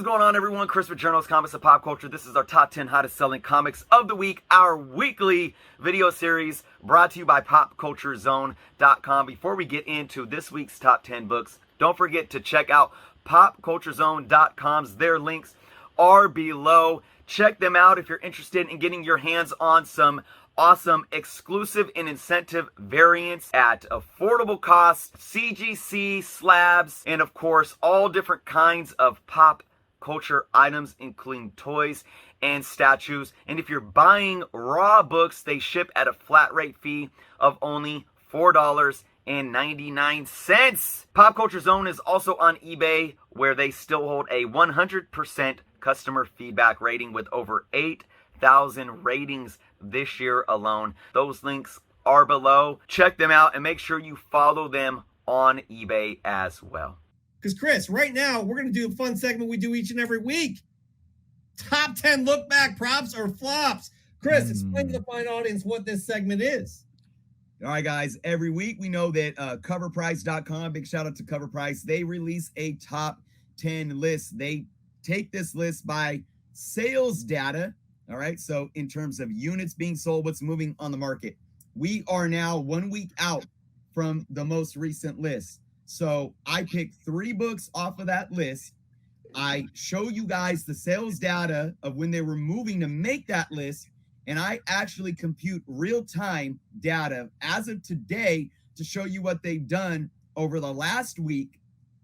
going on, everyone? Chris with Journals, Comics, and Pop Culture. This is our top 10 hottest selling comics of the week, our weekly video series brought to you by PopCultureZone.com. Before we get into this week's top 10 books, don't forget to check out PopCultureZone.com's. Their links are below. Check them out if you're interested in getting your hands on some awesome exclusive and incentive variants at affordable costs, CGC slabs, and of course all different kinds of pop culture items, including toys and statues. And if you're buying raw books, they ship at a flat rate fee of only $4.99. Pop Culture Zone is also on eBay, where they still hold a 100% customer feedback rating with over 8,000 ratings this year alone. Those links are below. Check them out and make sure you follow them on eBay as well. Because Chris, right now, we're going to do a fun segment we do each and every week. Top 10 look back props or flops. Chris, explain to the fine audience what this segment is. All right, guys. Every week we know that coverprice.com, big shout out to Cover Price, they release a top 10 list. They take this list by sales data. All right. So in terms of units being sold, what's moving on the market, we are now 1 week out from the most recent list. So I picked 3 books off of that list. I show you guys the sales data of when they were moving to make that list. And I actually compute real-time data as of today to show you what they've done over the last week.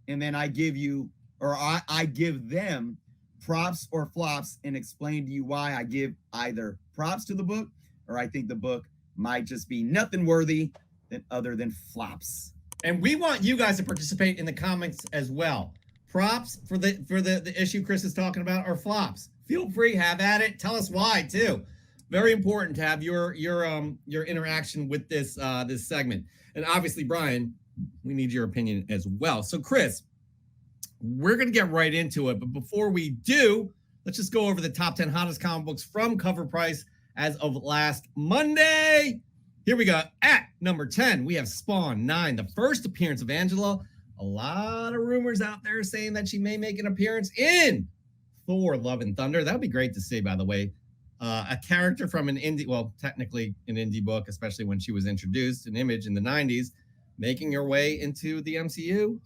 And then I give you, or I give them props or flops and explain to you why I give either props to the book or I think the book might just be nothing worthy other than flops. And we want you guys to participate in the comments as well. Props for the issue Chris is talking about, or flops. Feel free, have at it. Tell us why too. Very important to have your interaction with this this segment. And obviously, Brian, we need your opinion as well. So, Chris, we're going to get right into it. But before we do, let's just go over the top 10 hottest comic books from Cover Price as of last Monday. Here we go. At number 10, we have Spawn 9, the first appearance of Angela. A lot of rumors out there saying that she may make an appearance in Thor: Love and Thunder. That would be great to see, by the way. A character from an indie, well, technically an indie book, especially when she was introduced, an Image in the 90s, making her way into the MCU.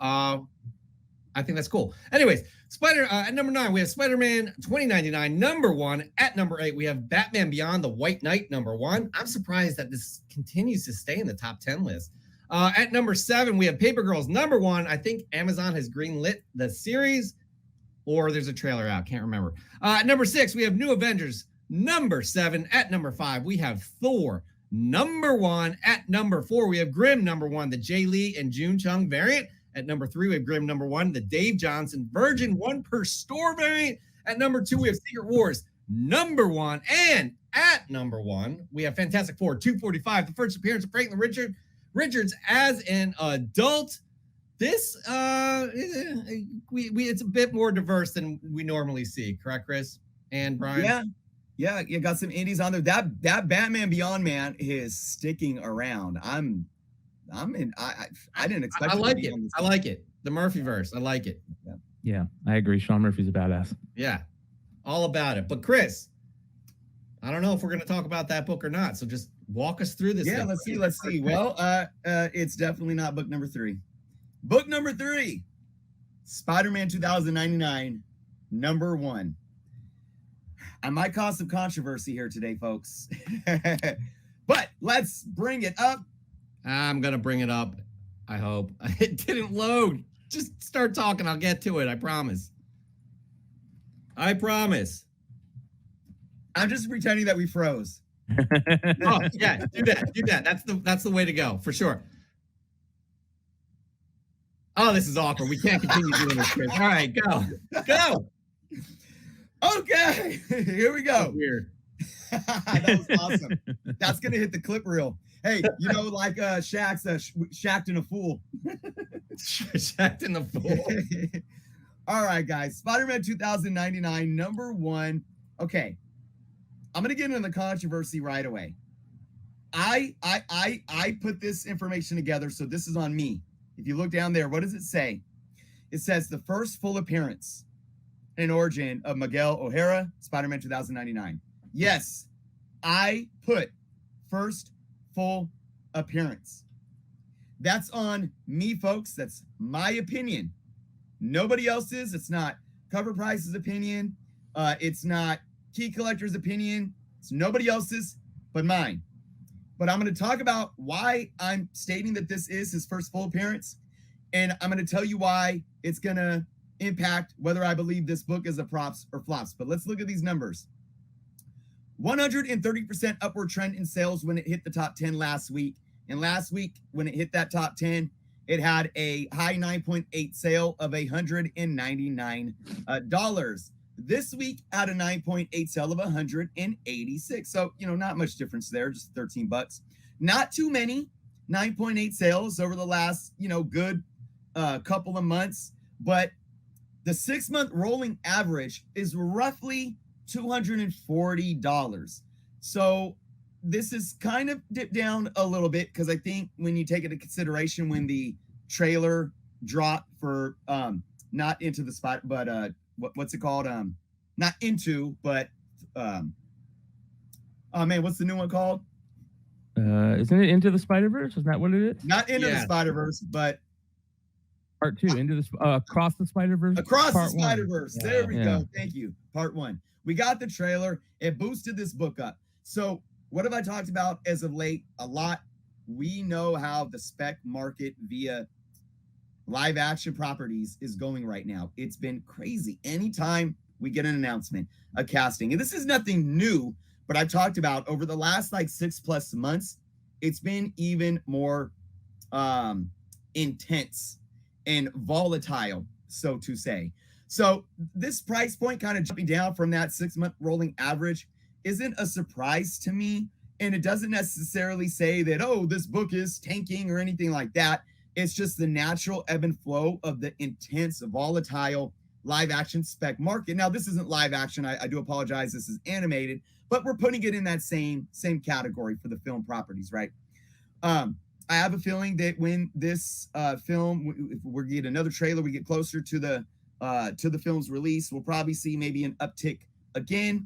I think that's cool. Anyways, at number 9, we have Spider-Man 2099, number 1. At number 8, we have Batman Beyond the White Knight, number 1. I'm surprised that this continues to stay in the top 10 list. At number 7, we have Paper Girls, number 1. I think Amazon has greenlit the series, or there's a trailer out. Can't remember. At number 6, we have New Avengers, number 7. At number 5, we have Thor, number 1. At number 4, we have Grimm, number 1, the Jay Lee and June Chung variant. At number 3, we have Grimm, number 1, the Dave Johnson Virgin 1 per store variant. At number 2, we have Secret Wars, number 1. And at number 1, we have Fantastic Four 245, the first appearance of Franklin Richards as an adult. This it's a bit more diverse than we normally see, correct, Chris and Brian? Yeah, you got some indies on there. That Batman Beyond man is sticking around. I didn't expect. I like it. I like it. The Murphyverse. I like it. Yeah, I agree. Sean Murphy's a badass. Yeah, all about it. But Chris, I don't know if we're going to talk about that book or not. So just walk us through this. Yeah, let's see. Well, it's definitely not book number 3. Book number 3, Spider-Man 2099, number 1. I might cause some controversy here today, folks. But let's bring it up. I'm going to bring it up. I hope. It didn't load. Just start talking. I'll get to it. I promise. I promise. I'm just pretending that we froze. Oh, yeah. Do that. That's the way to go, for sure. Oh, this is awkward. We can't continue doing this, Chris. All right, go. Okay, here we go. Weird. That was awesome. That's going to hit the clip reel. Hey, like Shaq's Shaq'd in a Fool. Shaq'd in a Fool. All right, guys. Spider-Man 2099, number 1. Okay. I'm going to get into the controversy right away. I put this information together, so this is on me. If you look down there, what does it say? It says the first full appearance and origin of Miguel O'Hara, Spider-Man 2099. Yes, I put first full appearance. That's on me, folks. That's my opinion. Nobody else's. It's not Cover Price's opinion. It's not Key Collector's opinion. It's nobody else's but mine. But I'm going to talk about why I'm stating that this is his first full appearance. And I'm going to tell you why it's going to impact whether I believe this book is a props or flops. But let's look at these numbers. 130% upward trend in sales when it hit the top 10 last week. And last week, when it hit that top 10, it had a high 9.8 sale of $199. This week at a 9.8 sale of 186. So, not much difference there, just $13. Not too many 9.8 sales over the last, good couple of months. But the 6-month rolling average is roughly $240. So this is kind of dipped down a little bit because I think when you take into consideration when the trailer dropped for not Into the Spot, but what's it called? Not Into, but oh man, what's the new one called? Isn't it Into the Spider-Verse? Is that what it is? Not Into the Spider-Verse, but Part 2, Across the Spider-Verse. Across the Spider-Verse. Yeah, There we go. Thank you. Part 1. We got the trailer. It boosted this book up. So what have I talked about as of late? A lot. We know how the spec market via live action properties is going right now. It's been crazy. Anytime we get an announcement, a casting, and this is nothing new, but I've talked about over the last 6+ months, it's been even more intense and volatile, so to say. So this price point kind of jumping down from that 6-month rolling average isn't a surprise to me. And it doesn't necessarily say that, oh, this book is tanking or anything like that. It's just the natural ebb and flow of the intense, volatile live action spec market. Now, this isn't live action. I do apologize. This is animated, but we're putting it in that same category for the film properties, right? I have a feeling that when this film, if we get another trailer, we get closer to the film's release, we'll probably see maybe an uptick again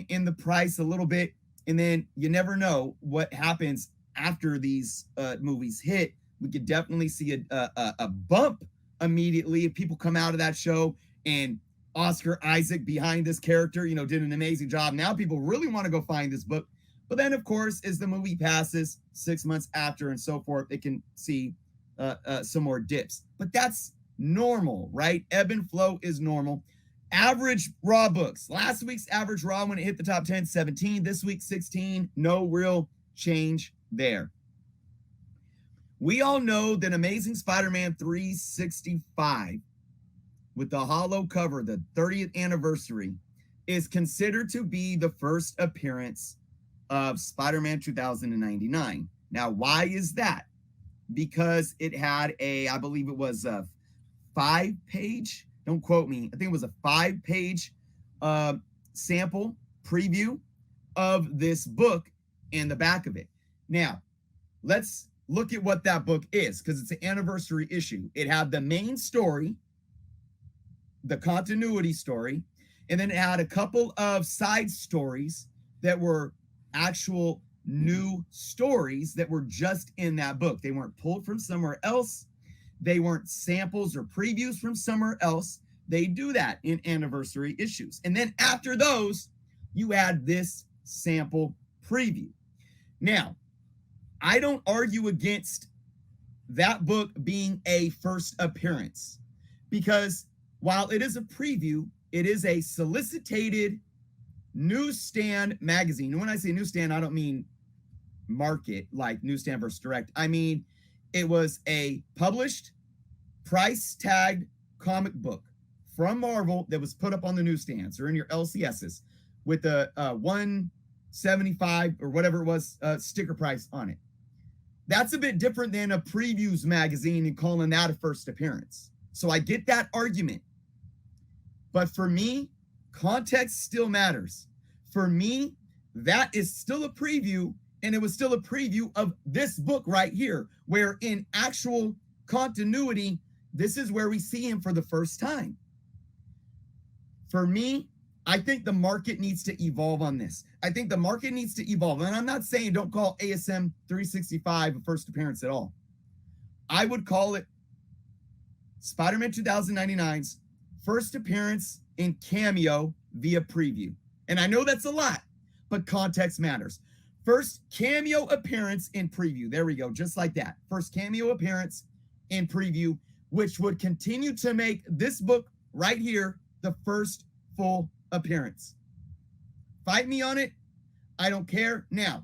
in the price a little bit. And then you never know what happens after these movies hit. We could definitely see a bump immediately if people come out of that show and Oscar Isaac behind this character, did an amazing job. Now people really want to go find this book. But then, of course, as the movie passes 6 months after and so forth, they can see some more dips. But that's normal, right? Ebb and flow is normal. Average raw books. Last week's average raw when it hit the top 10, 17. This week, 16. No real change there. We all know that Amazing Spider-Man 365 with the hollow cover, the 30th anniversary, is considered to be the first appearance of Spider-Man 2099. Now, why is that? Because it had I believe it was a 5-page, don't quote me, I think it was a 5-page sample preview of this book in the back of it. Now, let's look at what that book is, because it's an anniversary issue. It had the main story, the continuity story, and then it had a couple of side stories that were actual new stories that were just in that book. They weren't pulled from somewhere else. They weren't samples or previews from somewhere else. They do that in anniversary issues. And then after those, you add this sample preview. Now, I don't argue against that book being a first appearance, because while it is a preview, it is a solicited newsstand magazine. And when I say newsstand, I don't mean market like newsstand versus direct. I mean, it was a published, price tagged comic book from Marvel that was put up on the newsstands or in your LCSs with a $175 or whatever it was sticker price on it. That's a bit different than a previews magazine and calling that a first appearance. So I get that argument. But for me, context still matters. For me, that is still a preview, and it was still a preview of this book right here, where in actual continuity, this is where we see him for the first time. For me, I think the market needs to evolve on this. I think the market needs to evolve. And I'm not saying don't call ASM 365 a first appearance at all. I would call it Spider-Man 2099's first appearance in Cameo via preview. And I know that's a lot, but context matters. First cameo appearance in preview. There we go, just like that. First cameo appearance in preview, which would continue to make this book right here the first full appearance. Fight me on it. I don't care. Now,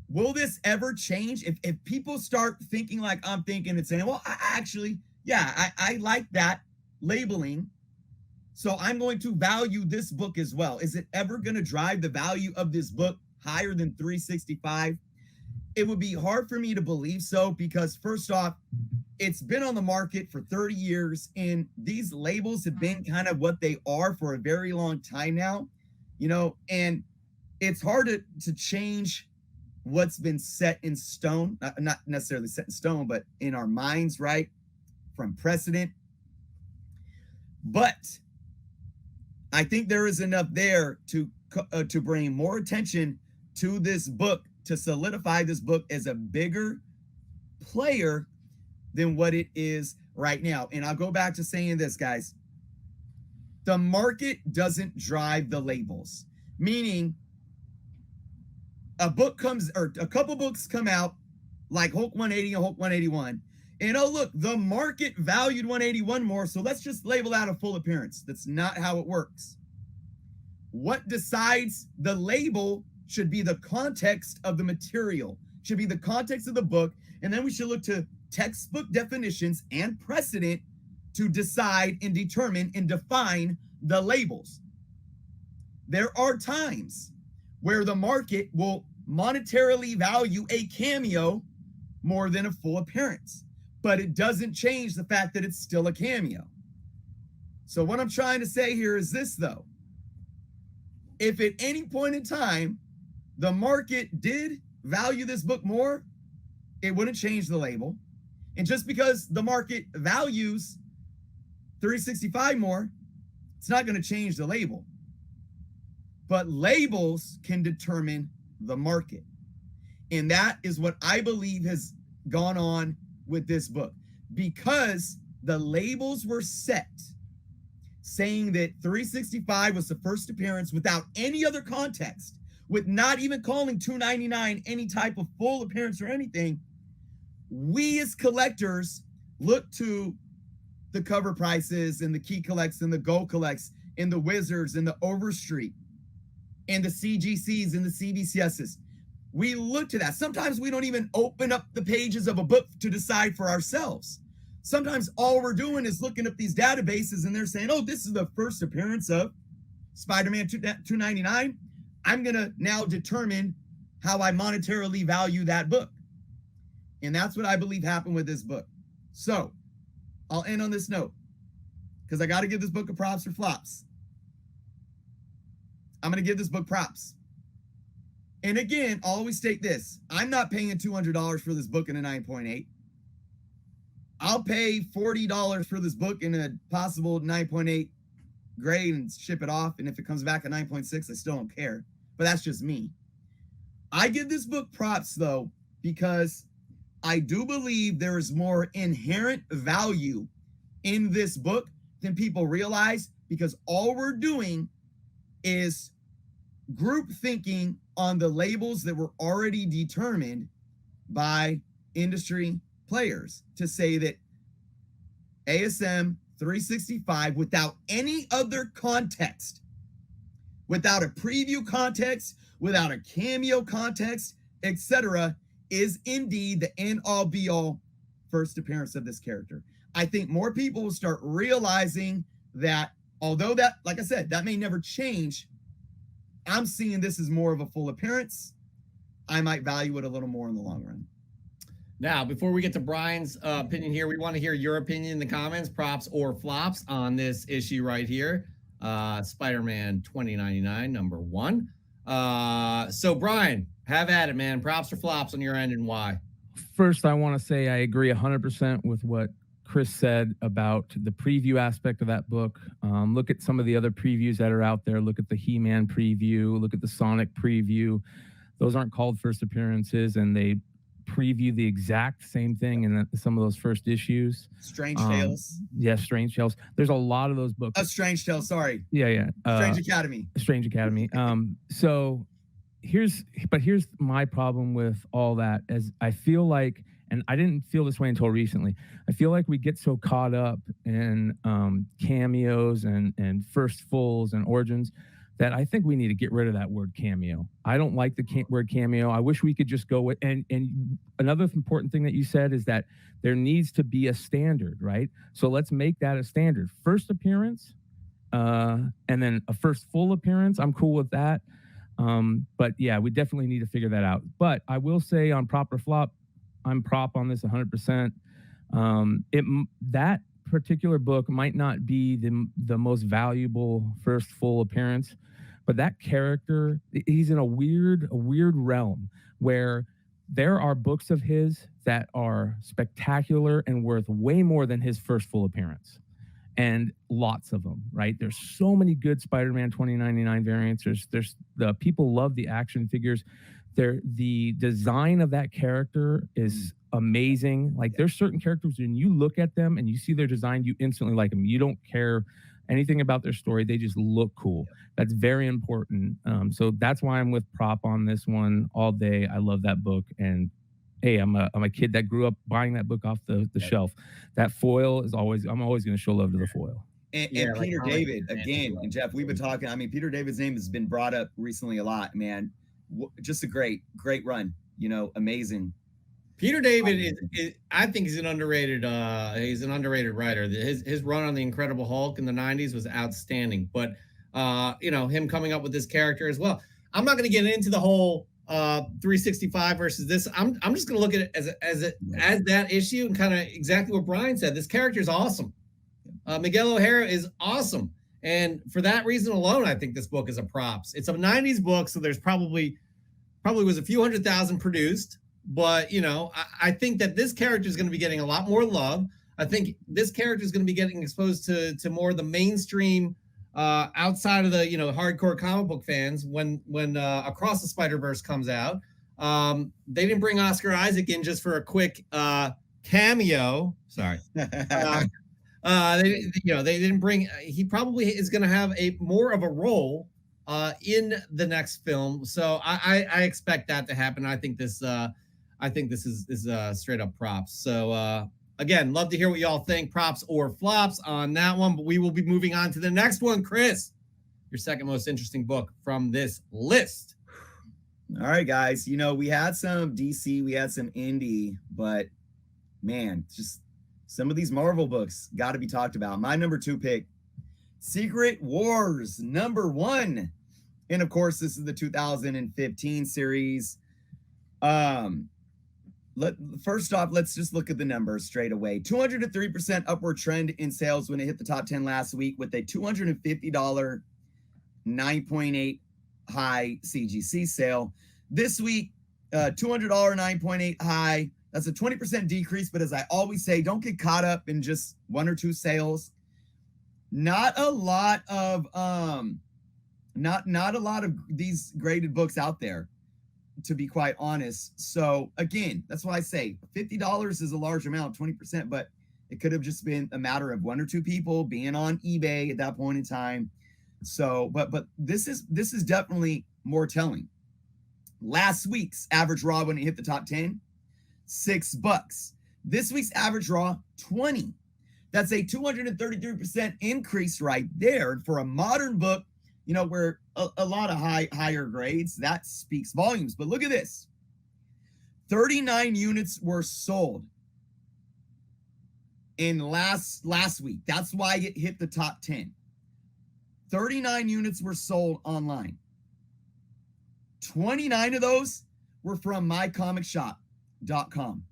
will this ever change? If people start thinking like I'm thinking and saying, well, I like that labeling, so I'm going to value this book as well. Is it ever going to drive the value of this book higher than 365? It would be hard for me to believe so, because first off, it's been on the market for 30 years, and these labels have been kind of what they are for a very long time now, and it's hard to change what's been set in stone, not necessarily set in stone, but in our minds, right, from precedent. But I think there is enough there to bring more attention to this book, to solidify this book as a bigger player than what it is right now. And I'll go back to saying this, guys. The market doesn't drive the labels, meaning a couple books come out like Hulk 180 and Hulk 181. And oh, look, the market valued 181 more, so let's just label out a full appearance. That's not how it works. What decides the label should be the context of the material, should be the context of the book, and then we should look to textbook definitions and precedent to decide and determine and define the labels. There are times where the market will monetarily value a cameo more than a full appearance, but it doesn't change the fact that it's still a cameo. So what I'm trying to say here is this, though. If at any point in time the market did value this book more, it wouldn't change the label. And just because the market values 365 more, it's not going to change the label. But labels can determine the market. And that is what I believe has gone on with this book, because the labels were set saying that 365 was the first appearance without any other context, with not even calling 299 any type of full appearance or anything. We as collectors look to the cover prices and the key collects and the gold collects and the Wizards and the Overstreet and the CGCs and the CBCSs. We look to that. Sometimes we don't even open up the pages of a book to decide for ourselves. Sometimes all we're doing is looking up these databases and they're saying, oh, this is the first appearance of Spider-Man 299. I'm going to now determine how I monetarily value that book. And that's what I believe happened with this book. So I'll end on this note, because I got to give this book a props or flops. I'm going to give this book props. And again, I'll always state this. I'm not paying $200 for this book in a 9.8. I'll pay $40 for this book in a possible 9.8 grade and ship it off. And if it comes back at 9.6, I still don't care. But that's just me. I give this book props, though, because I do believe there is more inherent value in this book than people realize, because all we're doing is group thinking on the labels that were already determined by industry players to say that ASM 365, without any other context, without a preview context, without a cameo context, etc., is indeed the end-all be-all first appearance of this character. I think more people will start realizing that, although that, like I said, that may never change, I'm seeing this as more of a full appearance. I might value it a little more in the long run. Now, before we get to Brian's opinion here, we want to hear your opinion in the comments, props or flops on this issue right here. Spider-Man 2099, number 1. So Brian, have at it, man. Props or flops on your end, and why? First, I want to say I agree 100% with what Chris said about the preview aspect of that book. Look at some of the other previews that are out there. Look at the He-Man preview. Look at the Sonic preview. Those aren't called first appearances, and they preview the exact same thing in some of those first issues. Strange Tales. Yeah, Strange Tales. There's a lot of those books. Oh, Strange Tales. Sorry. Yeah. Strange Academy. Strange Academy. So here's my problem with all that, as I feel like, and I didn't feel this way until recently, I feel like we get so caught up in cameos and first fulls and origins that I think we need to get rid of that word cameo. I don't like the word cameo. I wish we could just go with, and another important thing that you said is that there needs to be a standard, right? So let's make that a standard. First appearance, and then a first full appearance. I'm cool with that. But yeah, we definitely need to figure that out. But I will say on prop or flop, I'm prop on this 100%. That particular book might not be the most valuable first full appearance, but that character, he's in a weird realm where there are books of his that are spectacular and worth way more than his first full appearance. And lots of them, right? There's so many good Spider-Man 2099 variants. There's the people love the action figures. The design of that character is amazing. Like there's certain characters when you look at them and you see their design, you instantly like them. You don't care anything about their story. They just look cool. That's very important. So that's why I'm with prop on this one all day. I love that book. And hey, I'm a kid that grew up buying that book off the shelf. That foil is I'm always going to show love to the foil. And Peter David, again, and Jeff, we've been talking. I mean, Peter David's name has been brought up recently a lot, man. Just a great run, amazing. Peter David is I think he's an underrated writer. His run on the Incredible Hulk in the 90s was outstanding, but him coming up with this character as well. I'm not going to get into the whole 365 versus this. I'm just going to look at it as that issue and kind of exactly what Bryan said. This character is awesome. Miguel O'Hara is awesome. And for that reason alone, I think this book is a props. It's a 90s book, so there's probably was a few 100,000 produced. But, I think that this character is going to be getting a lot more love. I think this character is going to be getting exposed to more of the mainstream outside of the, hardcore comic book fans when Across the Spider-Verse comes out. They didn't bring Oscar Isaac in just for a quick cameo. Sorry. They didn't bring. He probably is going to have more of a role in the next film. So I expect that to happen. I think this is straight up props. So again, love to hear what y'all think, props or flops on that one. But we will be moving on to the next one, Chris. Your second most interesting book from this list. All right, guys. We had some DC, we had some indie, but man, just some of these Marvel books got to be talked about. My number 2 pick, Secret Wars #1. And of course, this is the 2015 series. First off, let's just look at the numbers straight away. 203% upward trend in sales when it hit the top 10 last week with a $250 9.8 high CGC sale. This week, $200 9.8 high. That's a 20% decrease, but as I always say, don't get caught up in just one or two sales. Not a lot of these graded books out there, to be quite honest. So again, that's why I say $50 is a large amount, 20%, but it could have just been a matter of one or two people being on eBay at that point in time. So, but this is definitely more telling. Last week's average raw when it hit the top 10, $6. This week's average raw, 20. That's a 233% increase right there. And for a modern book, where a lot of higher grades, that speaks volumes. But look at this. 39 units were sold in last week. That's why it hit the top 10. 39 units were sold online. 29 of those were from mycomicshop.com.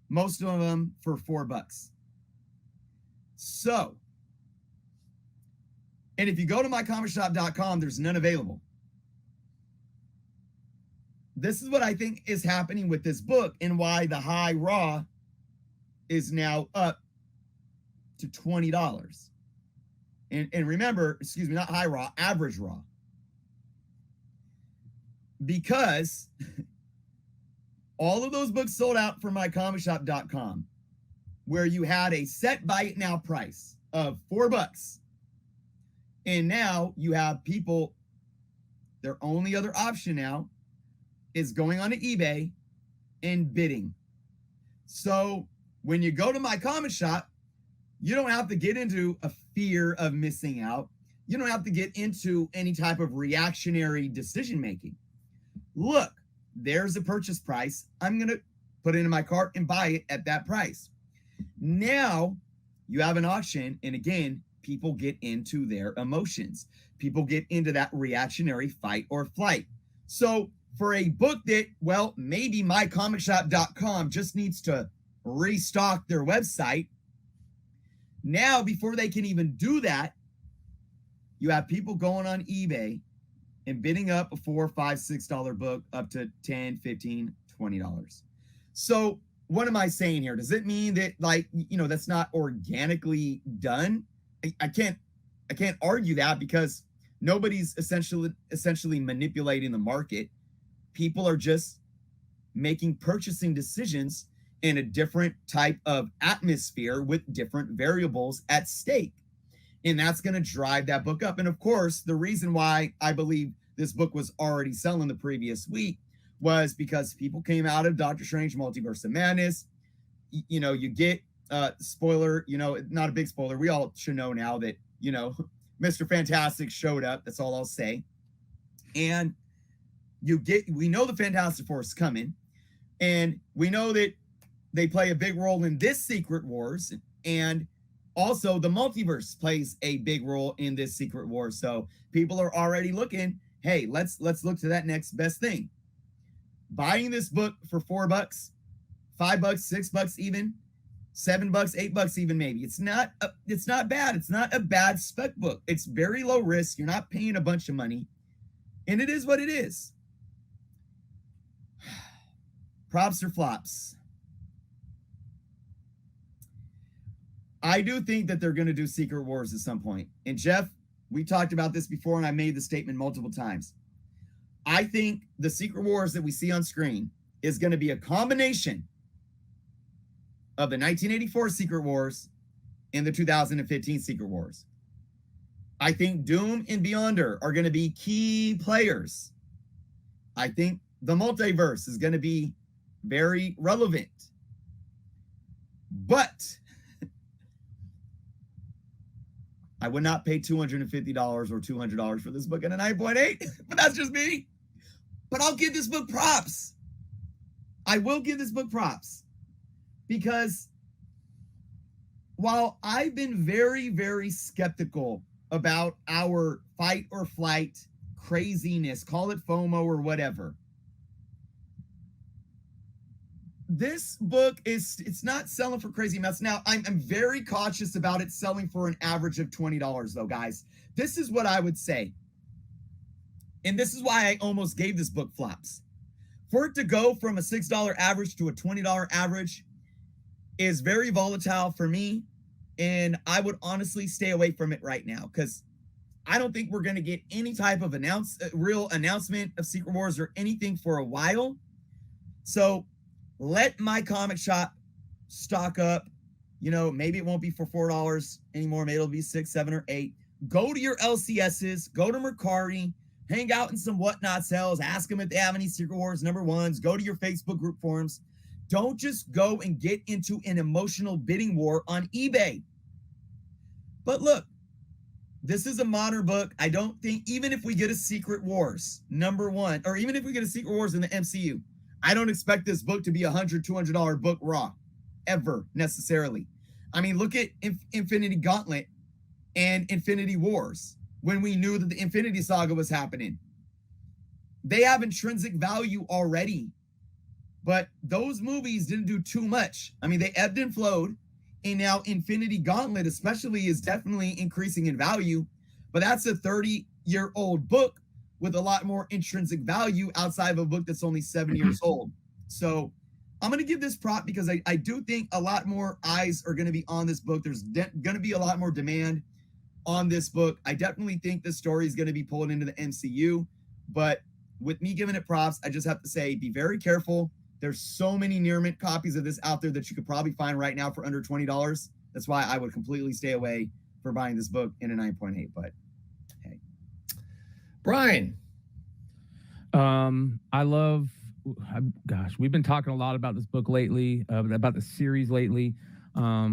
Most of them for $4. So, and if you go to mycomicshop.com, there's none available. This is what I think is happening with this book and why the high raw is now up to $20. And remember, excuse me, not high raw, average raw. Because all of those books sold out from mycomicshop.com, where you had a set buy it now price of $4. And now you have people, their only other option now is going on to eBay and bidding. So when you go to my comic shop, you don't have to get into a fear of missing out. You don't have to get into any type of reactionary decision making. Look, there's a purchase price. I'm going to put it in my cart and buy it at that price. Now you have an auction. And again, people get into their emotions. People get into that reactionary fight or flight. So for a book that, well, maybe mycomicshop.com just needs to restock their website. Now, before they can even do that, you have people going on eBay and bidding up a $4, $5, $6 book up to $10, $15, $20. So what am I saying here? Does it mean that, like, you know, that's not organically done? I can't argue that, because nobody's essentially manipulating the market. People are just making purchasing decisions in a different type of atmosphere with different variables at stake. And that's going to drive that book up. And of course, the reason why I believe this book was already selling the previous week was because people came out of Doctor Strange Multiverse of Madness. You know, you get spoiler, you know, not a big spoiler. We all should know now that, you know, Mr. Fantastic showed up. That's all I'll say. And we know the Fantastic Four is coming, and we know that they play a big role in this Secret Wars, and also the multiverse plays a big role in this Secret Wars. So people are already looking, hey, let's look to that next best thing. Buying this book for $4, $5, $6 even, $7, $8 even maybe. It's not bad. It's not a bad spec book. It's very low risk. You're not paying a bunch of money, and it is what it is. Props or flops? I do think that they're going to do Secret Wars at some point. And Jeff, we talked about this before, and I made the statement multiple times. I think the Secret Wars that we see on screen is going to be a combination of the 1984 Secret Wars and the 2015 Secret Wars. I think Doom and Beyonder are going to be key players. I think the multiverse is going to be very relevant. But I would not pay $250 or $200 for this book at a 9.8, but that's just me. But I'll give this book props. I will give this book props, because while I've been very, very skeptical about our fight or flight craziness, call it FOMO or whatever, this book it's not selling for crazy amounts. Now, I'm very cautious about it selling for an average of $20 though, guys. This is what I would say. And this is why I almost gave this book flops. For it to go from a $6 average to a $20 average is very volatile for me. And I would honestly stay away from it right now, because I don't think we're going to get any type of real announcement of Secret Wars or anything for a while. So let my comic shop stock up. You know, maybe it won't be for $4 anymore. Maybe it'll be $6, $7, or $8. Go to your LCSs, go to Mercari, hang out in some whatnot sales, ask them if they have any Secret Wars #1s, go to your Facebook group forums. Don't just go and get into an emotional bidding war on eBay. But look, this is a modern book. I don't think, even if we get a Secret Wars #1, or even if we get a Secret Wars in the MCU, I don't expect this book to be $100, $200 book raw, ever, necessarily. I mean, look at Infinity Gauntlet and Infinity Wars when we knew that the Infinity Saga was happening. They have intrinsic value already, but those movies didn't do too much. I mean, they ebbed and flowed, and now Infinity Gauntlet especially is definitely increasing in value, but that's a 30-year-old book with a lot more intrinsic value outside of a book that's only 7 years old. So I'm going to give this prop because I do think a lot more eyes are going to be on this book. There's going to be a lot more demand on this book. I definitely think the story is going to be pulled into the MCU, but with me giving it props, I just have to say, be very careful. There's so many near mint copies of this out there that you could probably find right now for under $20. That's why I would completely stay away for buying this book in a 9.8, but hey. Brian. Gosh, we've been talking a lot about this book lately, about the series lately.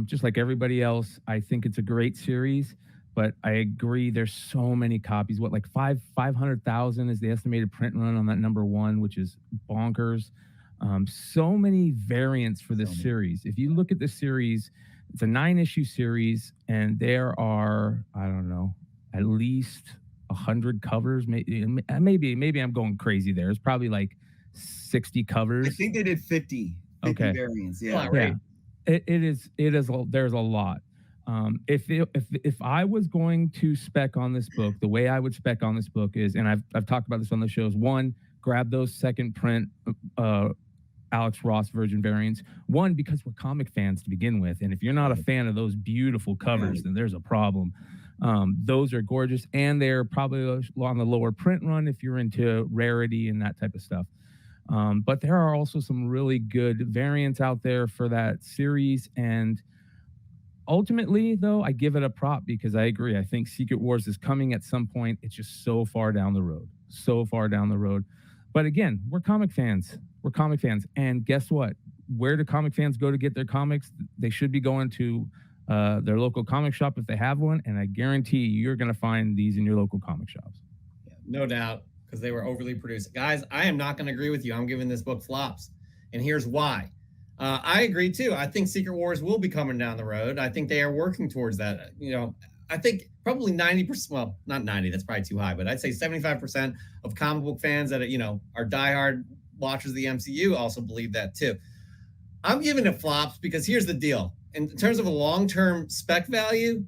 Just like everybody else, I think it's a great series, but I agree there's so many copies. What, like 500,000 is the estimated print run on that number 1, which is bonkers. So many variants for this series. If you look at this series, it's a 9-issue series, and there are, I don't know, at least 100 covers. Maybe I'm going crazy there. It's probably like 60 covers. I think they did 50 okay. variants. Yeah. Right. It is, there's a lot. If I was going to spec on this book, the way I would spec on this book is, and I've talked about this on the shows, 1, grab those second print Alex Ross Virgin variants. 1, because we're comic fans to begin with, and if you're not a fan of those beautiful covers, then there's a problem. Those are gorgeous, and they're probably on the lower print run if you're into rarity and that type of stuff. But there are also some really good variants out there for that series, and ultimately, though, I give it a prop because I agree. I think Secret Wars is coming at some point. It's just so far down the road. But again, we're comic fans. And guess what? Where do comic fans go to get their comics? They should be going to their local comic shop if they have one. And I guarantee you're going to find these in your local comic shops. Yeah, no doubt, because they were overly produced. Guys, I am not going to agree with you. I'm giving this book flops. And here's why. I agree, too. I think Secret Wars will be coming down the road. I think they are working towards that. I think probably 90%, well, not 90, that's probably too high, but I'd say 75% of comic book fans that, are diehard watchers of the MCU also believe that, too. I'm giving it flops because here's the deal. In terms of a long-term spec value,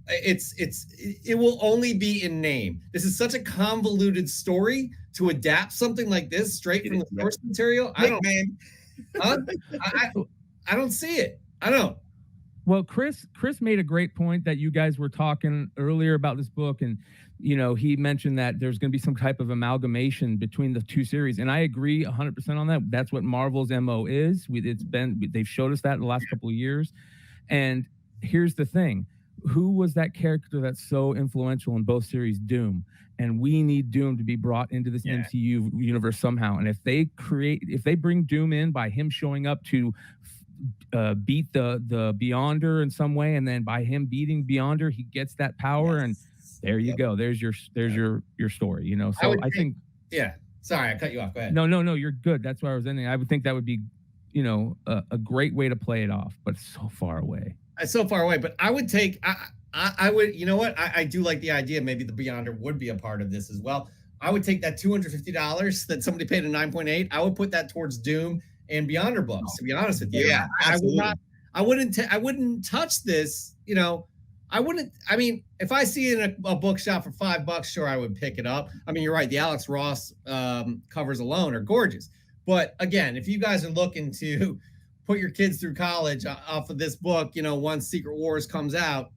it will only be in name. This is such a convoluted story to adapt something like this straight from the source material. I don't see it. I don't. Well, Chris made a great point that you guys were talking earlier about this book, and he mentioned that there's going to be some type of amalgamation between the two series, and I agree 100% on that. That's what Marvel's MO is. They've showed us that in the last couple of years. And here's the thing: who was that character that's so influential in both series? Doom. And we need Doom to be brought into this MCU universe somehow. And if they bring Doom in by him showing up to beat the Beyonder in some way, and then by him beating Beyonder, he gets that power, and there you go. There's your story. So I think. Yeah. Sorry, I cut you off. Go ahead. No, you're good. That's where I was ending. I would think that would be, a great way to play it off, but it's so far away. It's so far away. But I would take. I would. You know what? I do like the idea. Maybe the Beyonder would be a part of this as well. I would take that $250 that somebody paid a 9.8. I would put that towards Doom and Beyonder books, to be honest with you. Yeah, absolutely. I wouldn't touch this. I wouldn't. I mean, if I see it in a bookshop for $5, sure, I would pick it up. I mean, you're right. The Alex Ross covers alone are gorgeous. But again, if you guys are looking to put your kids through college off of this book, once Secret Wars comes out,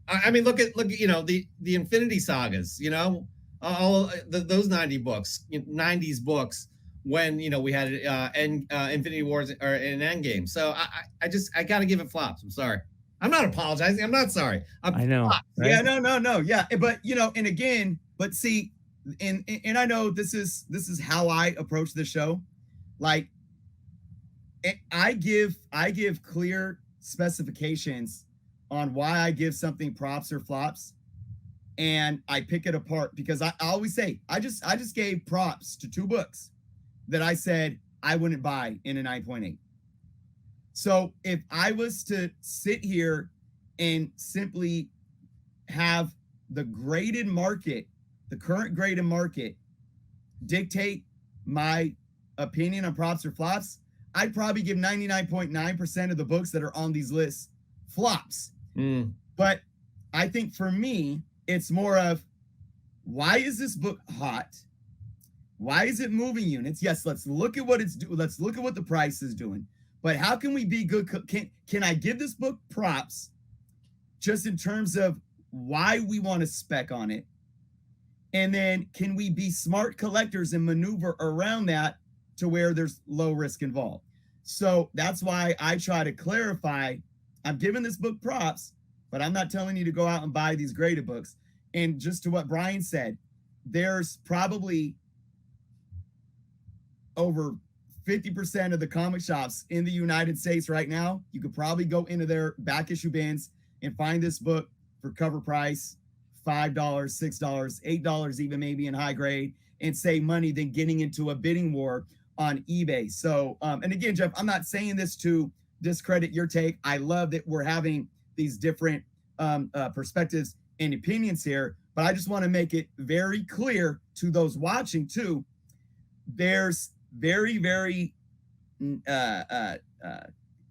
I mean, look at the Infinity Sagas, all those 90s books when we had Infinity Wars or an Endgame. So I got to give it flops. I'm sorry. I'm not apologizing. I'm not sorry. I know. Right? Yeah, no. Yeah. But and again, but see, and I know this is how I approach the show. Like I give clear specifications on why I give something props or flops, and I pick it apart because I always say I just gave props to 2 books that I said I wouldn't buy in a 9.8. So if I was to sit here and simply have the graded market, the current graded market, dictate my opinion on props or flops, I'd probably give 99.9% of the books that are on these lists flops. But I think for me, it's more of, why is this book hot? Why is it moving units? Yes, let's look at what it's doing. Let's look at what the price is doing. But how can we be good? Can I give this book props just in terms of why we want to spec on it? And then can we be smart collectors and maneuver around that to where there's low risk involved? So that's why I try to clarify. I'm giving this book props, but I'm not telling you to go out and buy these graded books. And just to what Bryan said, there's probably over 50% of the comic shops in the United States right now. You could probably go into their back issue bins and find this book for cover price, $5, $6, $8, even maybe in high grade, and save money than getting into a bidding war on eBay. So, and again, Jeff, I'm not saying this to discredit your take. I love that we're having these different perspectives and opinions here, but I just want to make it very clear to those watching too. There's very, very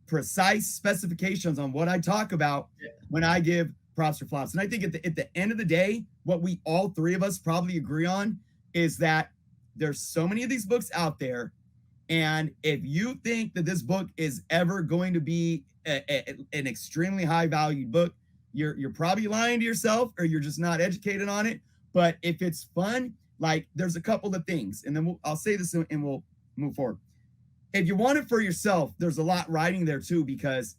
precise specifications on what I talk about when I give props or flops. And I think at the end of the day, what we all three of us probably agree on is that there's so many of these books out there. And if you think that this book is ever going to be an extremely high valued book, you're probably lying to yourself, or you're just not educated on it. But if it's fun, like, there's a couple of things, and then I'll say this and we'll move forward. If you want it for yourself, there's a lot riding there too, because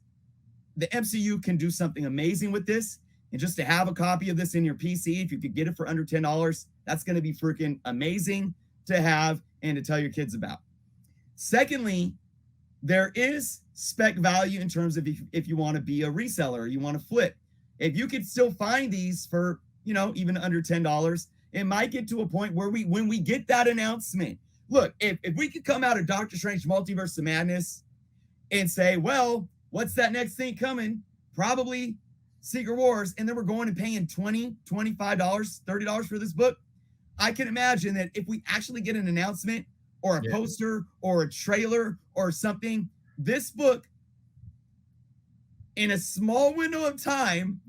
the MCU can do something amazing with this. And just to have a copy of this in your PC, if you could get it for under $10, that's going to be freaking amazing to have and to tell your kids about. Secondly, there is spec value in terms of if you want to be a reseller or you want to flip. If you could still find these for, even under $10, it might get to a point where when we get that announcement, look, if we could come out of Doctor Strange Multiverse of Madness and say, well, what's that next thing coming? Probably Secret Wars, and then we're going and paying $20, $25, $30 for this book. I can imagine that if we actually get an announcement or a poster or a trailer or something, this book in a small window of time,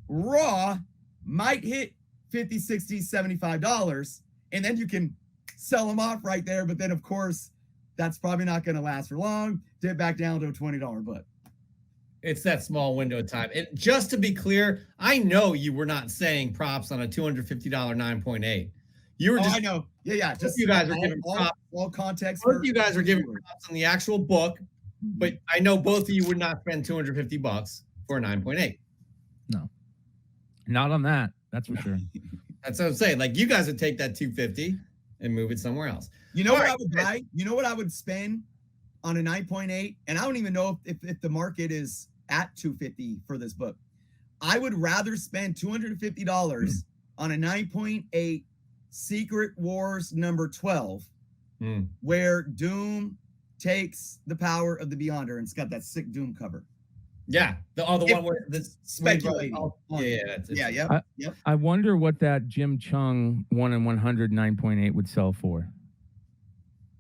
raw, might hit $50, $60, $75, and then you can sell them off right there. But then, of course, that's probably not going to last for long. Dip back down to a $20 book. It's that small window of time. And just to be clear, I know you were not saying props on a $250 9.8. You were just. I know. Yeah. Just you guys are giving props. All context. Both you guys are giving props on the actual book, but I know both of you would not spend $250 for a 9.8. No, not on that. That's for sure. That's what I'm saying. Like, you guys would take that $250 and move it somewhere else. You know what I would buy? You know what I would spend on a 9.8? And I don't even know if the market is at $250 for this book. I would rather spend $250 on a 9.8 Secret Wars number 12, where Doom takes the power of the Beyonder, and it's got that sick Doom cover. Yeah, the one where the speculating. Yep. I wonder what that Jim Chung 1 in 100 9.8 would sell for.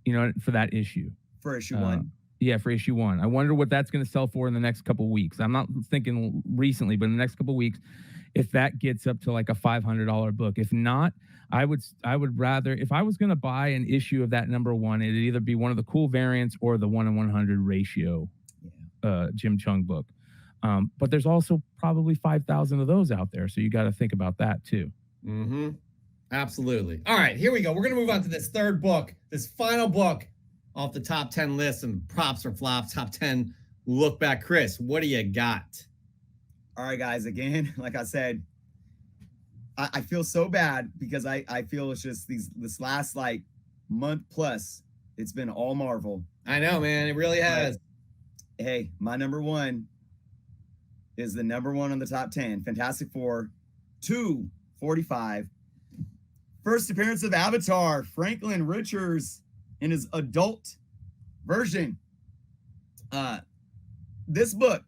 For that issue. For issue 1. Yeah, for issue 1. I wonder what that's going to sell for in the next couple of weeks. I'm not thinking recently, but in the next couple of weeks, if that gets up to like a $500 book. If not, I would rather, if I was going to buy an issue of that number 1, it'd either be one of the cool variants or the 1 in 100 ratio Jim Chung book. But there's also probably 5,000 of those out there, so you got to think about that too. Mm-hmm. Absolutely. All right, here we go. We're going to move on to this third book, this final book off the top 10 list and props or flops, top 10 look back. Chris, what do you got? All right, guys. Again, like I said, I feel so bad because I feel it's just this last like month plus, it's been all Marvel. I know, man. It really has. Hey, my number 1 is the number 1 on the top 10. Fantastic Four, 245. First appearance of Avatar, Franklin Richards in his adult version. This book,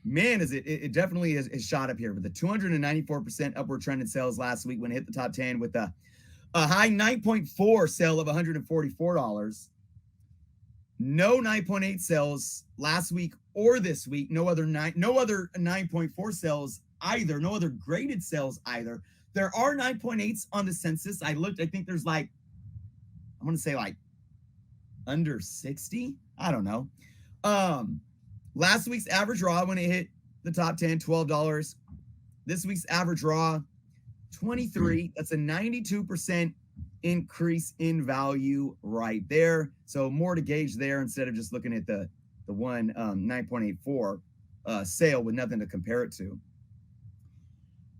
man, it definitely is shot up here with a 294% upward trend in sales last week when it hit the top 10 with a high 9.4 sale of $144. No 9.8 sales last week or this week. No other 9.4 sales either. No other graded sales either. There are 9.8s on the census. I looked. I think there's like I'm going to say like under 60. I don't know. Last week's average raw when it hit the top 10, $12. This week's average raw, 23. That's a 92% increase in value right there. So more to gauge there instead of just looking at the one 9.84 sale with nothing to compare it to.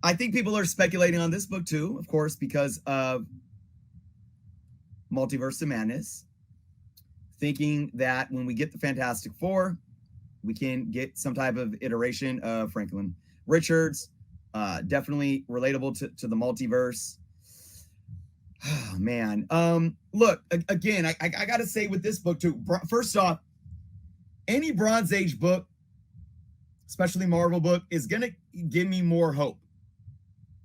I think people are speculating on this book too, of course, because of Multiverse of Madness, thinking that when we get the Fantastic Four, we can get some type of iteration of Franklin Richards. Definitely relatable to the multiverse. Oh, man. Look, again, I got to say with this book too, first off, any Bronze Age book, especially Marvel book, is going to give me more hope,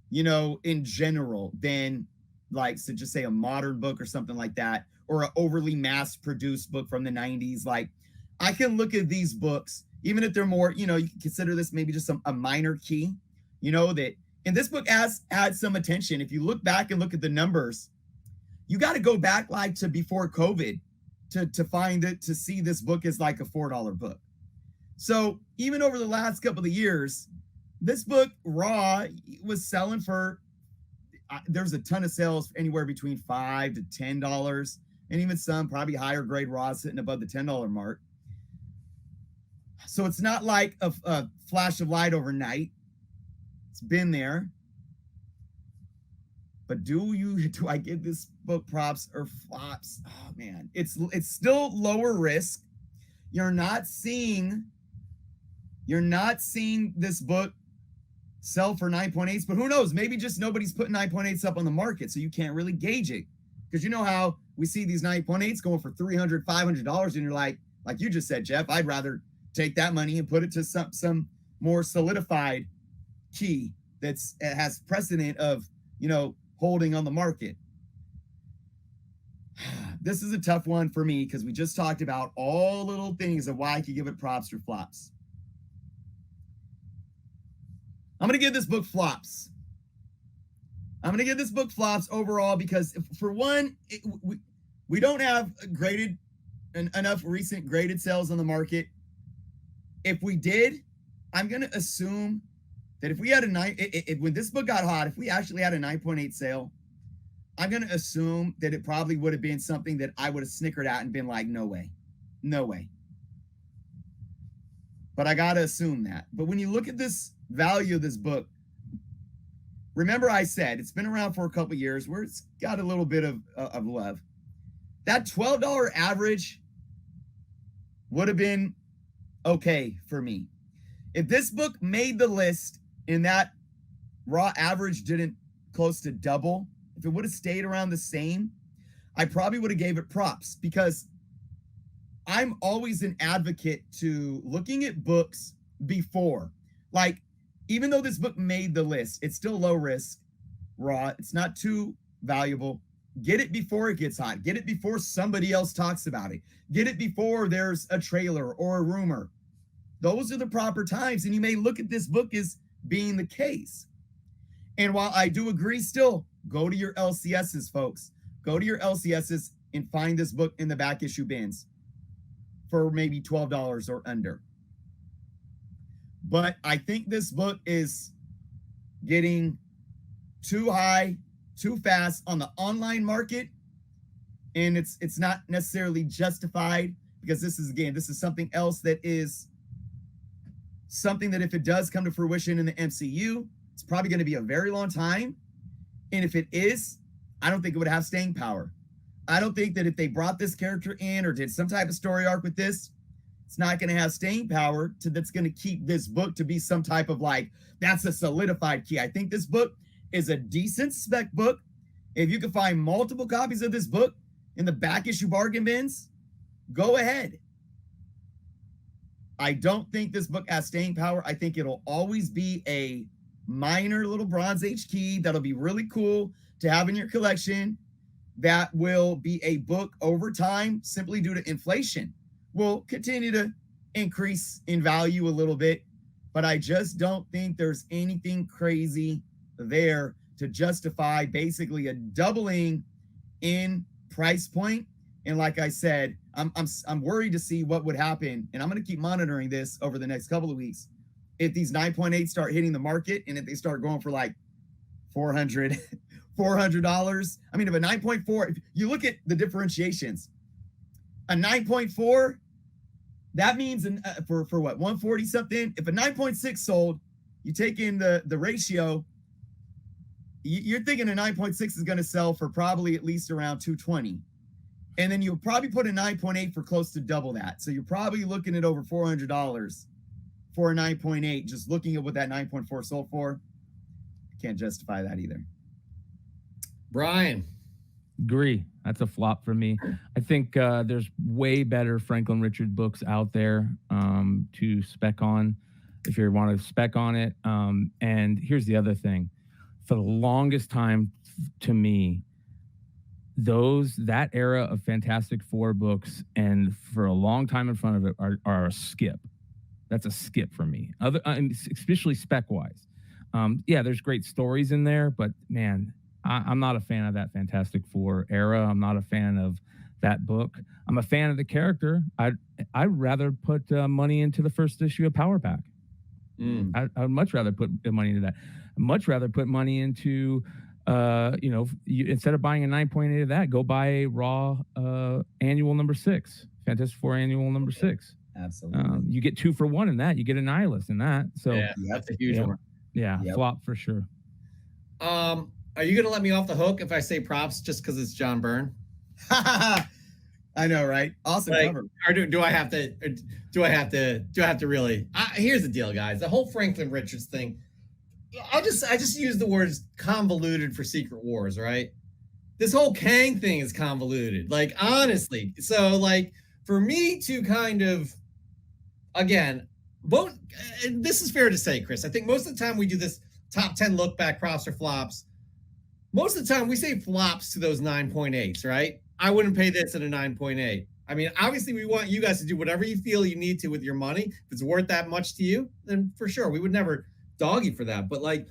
you know, in general than like, so just say a modern book or something like that, or an overly mass-produced book from the 90s. Like, I can look at these books, even if they're more, you know, you can consider this maybe just a minor key, you know, that, and this book has had some attention. If you look back and look at the numbers, you got to go back like to before COVID to find it, to see this book is like a $4 book. So even over the last couple of years, this book raw was selling for, there's a ton of sales anywhere between $5 to $10, and even some probably higher grade raw sitting above the $10 mark. So it's not like a flash of light overnight. It's been there. But do I give this book props or flops? Oh man, it's still lower risk. You're not seeing this book sell for 9.8s, but who knows? Maybe just nobody's putting 9.8s up on the market, so you can't really gauge it. Because you know how we see these 9.8s going for $300, $500, and you're like you just said, Jeff, I'd rather take that money and put it to some more solidified key that's has precedent of, you know, holding on the market. This is a tough one for me because we just talked about all little things of why I could give it props or flops. I'm going to give this book flops. I'm going to give this book flops overall because, for one, we don't have enough recent graded sales on the market. If we did, I'm going to assume that if we had when this book got hot, if we actually had a 9.8 sale, I'm going to assume that it probably would have been something that I would have snickered at and been like, no way. No way. But I got to assume that. But when you look at this value of this book, remember I said it's been around for a couple of years where it's got a little bit of love. That $12 average would have been okay for me. If this book made the list and that raw average didn't close to double, if it would have stayed around the same, I probably would have gave it props, because I'm always an advocate to looking at books before. Like, even though this book made the list, it's still low risk, raw. It's not too valuable. Get it before it gets hot. Get it before somebody else talks about it. Get it before there's a trailer or a rumor. Those are the proper times. And you may look at this book as being the case. And while I do agree still, go to your LCSs, folks. Go to your LCSs and find this book in the back issue bins for maybe $12 or under. But I think this book is getting too high, too fast on the online market. And it's not necessarily justified, because this is something else that is something that if it does come to fruition in the MCU, it's probably going to be a very long time. And if it is, I don't think it would have staying power. I don't think that if they brought this character in or did some type of story arc with this, it's not going to have staying power that's going to keep this book to be some type of like, that's a solidified key. I think this book is a decent spec book. If you can find multiple copies of this book in the back issue bargain bins, go ahead. I don't think this book has staying power. I think it'll always be a minor little Bronze Age key that'll be really cool to have in your collection. That will be a book over time, simply due to inflation, will continue to increase in value a little bit. But I just don't think there's anything crazy there to justify basically a doubling in price point. And like I said, I'm worried to see what would happen. And I'm going to keep monitoring this over the next couple of weeks. If these 9.8 start hitting the market and if they start going for like $400, I mean, if a 9.4, if you look at the differentiations, a 9.4, that means for what, 140 something. If a 9.6 sold, you take in the ratio, you're thinking a 9.6 is going to sell for probably at least around 220. And then you'll probably put a 9.8 for close to double that. So you're probably looking at over $400 for a 9.8, just looking at what that 9.4 sold for. Can't justify that either. Brian. Agree. That's a flop for me. I think there's way better Franklin Richards books out there to spec on if you want to spec on it. And here's the other thing. For the longest time, to me, that era of Fantastic Four books and for a long time in front of it are a skip. That's a skip for me. Especially spec-wise. Yeah, there's great stories in there, but man, I'm not a fan of that Fantastic Four era. I'm not a fan of that book. I'm a fan of the character. I'd rather put money into the first issue of Power Pack. I'd much rather put money into that. I'd much rather put money into, instead of buying a 9.8 of that, go buy a Raw annual number 6, Fantastic Four annual number 6. Absolutely. You get 2 for 1 in that. You get a Nihilus in that. So yeah, that's a huge one. Yeah, flop for sure. Are you gonna let me off the hook if I say props just because it's John Byrne? I know, right? Awesome cover. Or do I have to? Do I have to really? Here's the deal, guys. The whole Franklin Richards thing. I just use the words convoluted for Secret Wars, right? This whole Kang thing is convoluted. Like, honestly. So, like, for me to kind of, again, both. This is fair to say, Chris. I think most of the time we do this top 10 look back props or flops. Most of the time we say flops to those 9.8s, right? I wouldn't pay this at a 9.8. I mean, obviously we want you guys to do whatever you feel you need to with your money. If it's worth that much to you, then for sure, we would never dog you for that. But like,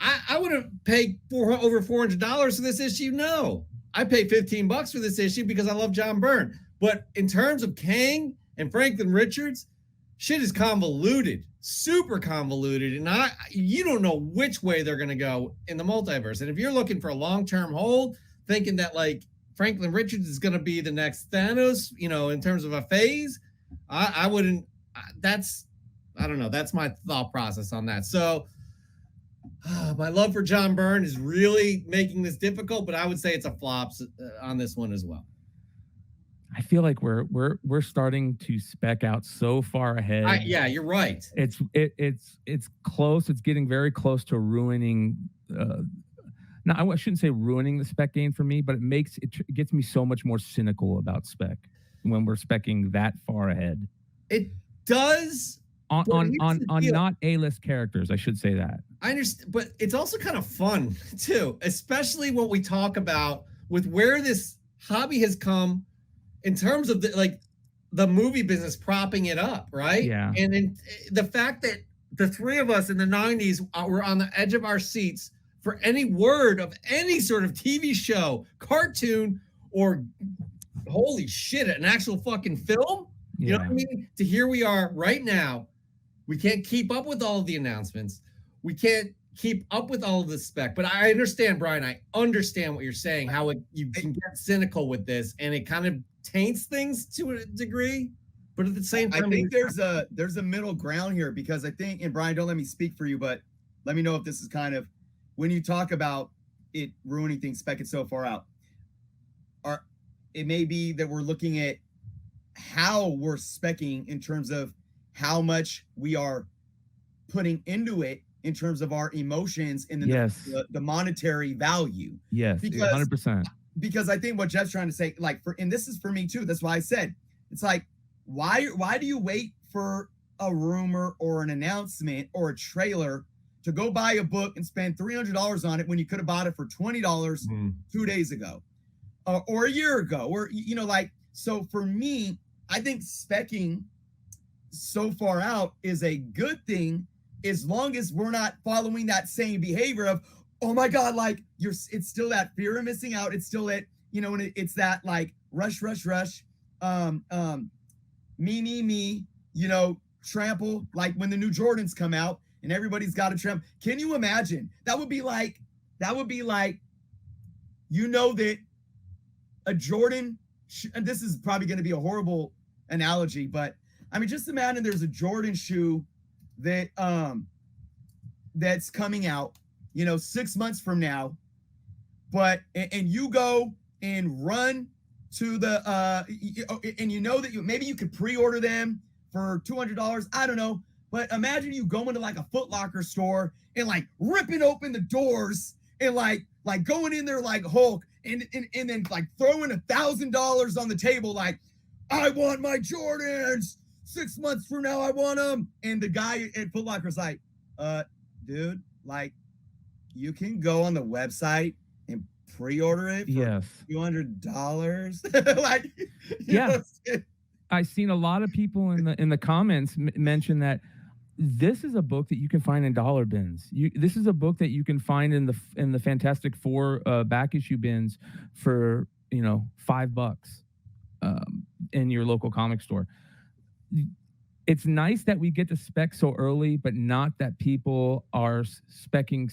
I wouldn't pay over $400 for this issue. No, I pay $15 for this issue because I love John Byrne. But in terms of Kang and Franklin Richards, shit is convoluted, super convoluted, and you don't know which way they're going to go in the multiverse. And if you're looking for a long-term hold, thinking that like Franklin Richards is going to be the next Thanos, in terms of a phase, I wouldn't. I don't know. That's my thought process on that. So my love for John Byrne is really making this difficult, but I would say it's a flop on this one as well. I feel like we're starting to spec out so far ahead. Yeah, you're right. It's close. It's getting very close to ruining. I shouldn't say ruining the spec game for me, but it gets me so much more cynical about spec when we're specking that far ahead. It does on not A-list characters. I should say that. I understand, but it's also kind of fun too, especially what we talk about with where this hobby has come. In terms of the movie business propping it up, right? Yeah. And then the fact that the three of us in the 90s were on the edge of our seats for any word of any sort of TV show, cartoon, or holy shit, an actual fucking film. You know what I mean? To here we are right now. We can't keep up with all of the announcements. We can't keep up with all of the spec. But I understand, Brian. I understand what you're saying, how you can get cynical with this, and it kind of taints things to a degree. But at the same time, I think there's a middle ground here, because I think, and Brian, don't let me speak for you, but let me know if this is kind of, when you talk about it ruining things, spec it so far out, it may be that we're looking at how we're specking in terms of how much we are putting into it in terms of our emotions and the monetary value. Yes, because 100%. Because I think what Jeff's trying to say, and this is for me too. That's why I said, it's like, why do you wait for a rumor or an announcement or a trailer to go buy a book and spend $300 on it when you could have bought it for $20 2 days ago, or a year ago, or so for me, I think specking so far out is a good thing, as long as we're not following that same behavior of, oh my God, it's still that fear of missing out. It's still that you know, and it's that like rush, me, you know, trample, like when the new Jordans come out and everybody's got to trample. Can you imagine? That would be like, you know, that a Jordan, and this is probably going to be a horrible analogy, but I mean, just imagine there's a Jordan shoe that that's coming out, you know, 6 months from now, but and you go and run to the and you know that maybe you could pre-order them for $200. I don't know, but imagine you go into like a Foot Locker store and like ripping open the doors and like going in there like Hulk and then like throwing $1,000 on the table like, I want my Jordans. 6 months from now, I want them. And the guy at Foot Locker's like, dude, like, you can go on the website and pre-order it for $200. Like, yeah. I've seen a lot of people in the comments mention that this is a book that you can find in dollar bins. This is a book that you can find in the Fantastic Four back issue bins for, you know, $5 in your local comic store. It's nice that we get to spec so early, but not that people are specking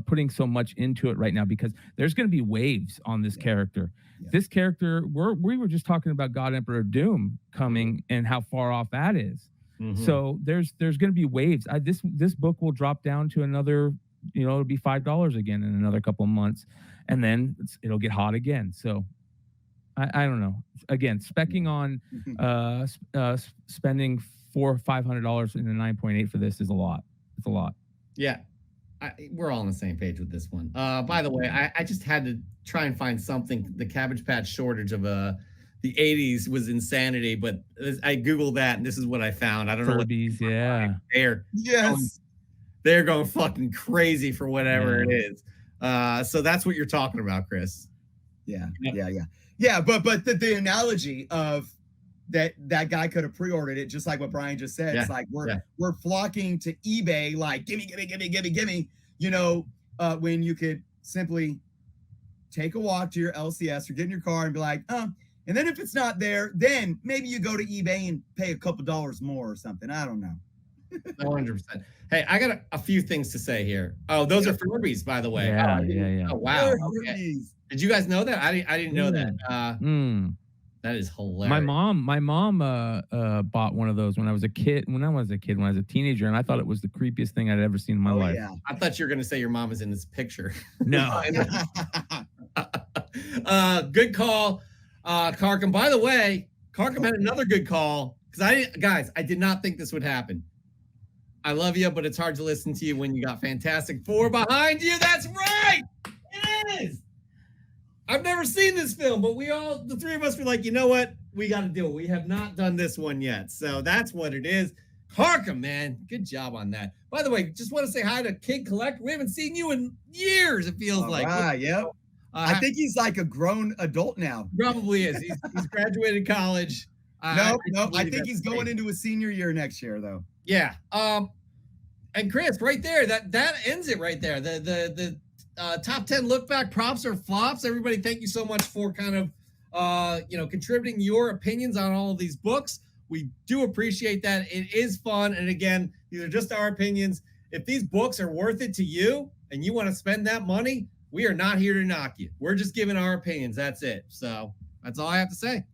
putting so much into it right now, because there's going to be waves on this character. Yeah. This character, we were just talking about God Emperor Doom coming and how far off that is. Mm-hmm. So there's going to be waves. This book will drop down to another, you know, it'll be $5 again in another couple of months, and then it'll get hot again. So I don't know. Again, specking on spending $400 or $500 in a 9.8 for this is a lot. It's a lot. Yeah, we're all on the same page with this one. By the way, I just had to try and find something. The Cabbage Patch shortage of the 80s was insanity, but I Googled that and this is what I found. I don't know what yeah. They're going fucking crazy for whatever it is. So that's what you're talking about, Chris. Yeah, but the analogy of that guy could have pre-ordered it, just like what Bryan just said. It's like we're flocking to eBay, like gimme. You know, when you could simply take a walk to your LCS or get in your car and be like, and then if it's not there, then maybe you go to eBay and pay a couple dollars more or something. I don't know. 100%. Hey, I got a few things to say here. Oh, those are Furbies, by the way. Yeah. Oh, wow. Okay. Did you guys know that? I didn't know that. That is hilarious. My mom bought one of those when I was a teenager, and I thought it was the creepiest thing I'd ever seen in my life. Yeah. I thought you were going to say your mom was in this picture. No. Good call, Karkham. By the way, Karkham had another good call, because I did not think this would happen. I love you, but it's hard to listen to you when you got Fantastic Four behind you. That's right. It is. I've never seen this film, but the three of us were like, you know what? We got to do it. We have not done this one yet. So that's what it is. Karkham, man. Good job on that. By the way, just want to say hi to Kid Collect. We haven't seen you in years, it feels like. Yeah. I think he's like a grown adult now. Probably is. He's graduated college. No, I think he's going into his senior year next year, though. Yeah. And Chris, right there, that ends it right there. The top 10 look back props or flops. Everybody, thank you so much for kind of contributing your opinions on all of these books. We do appreciate that. It is fun. And again, these are just our opinions. If these books are worth it to you and you want to spend that money, we are not here to knock you. We're just giving our opinions. That's it. So that's all I have to say.